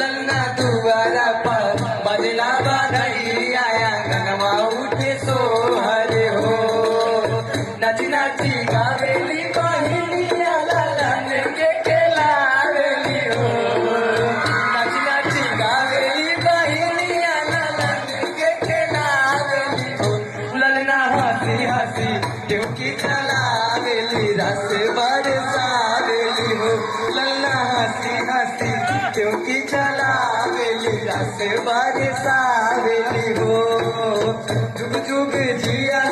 ललना दुआरा पर बजला बधैया आंगनवा उठे सोहर हो नाची नाची गावेली बहिनिया ललन के खेलावेली हो नाची नाची गावेली बहिनिया ललन के खेलावेली हो ललना हंसी हंसी क्योंकि चलावेली रस बरसावेली हो ललना हंसी हंसी क्योंकि चलावेली रस बरसावेली हो जुग जुग जिया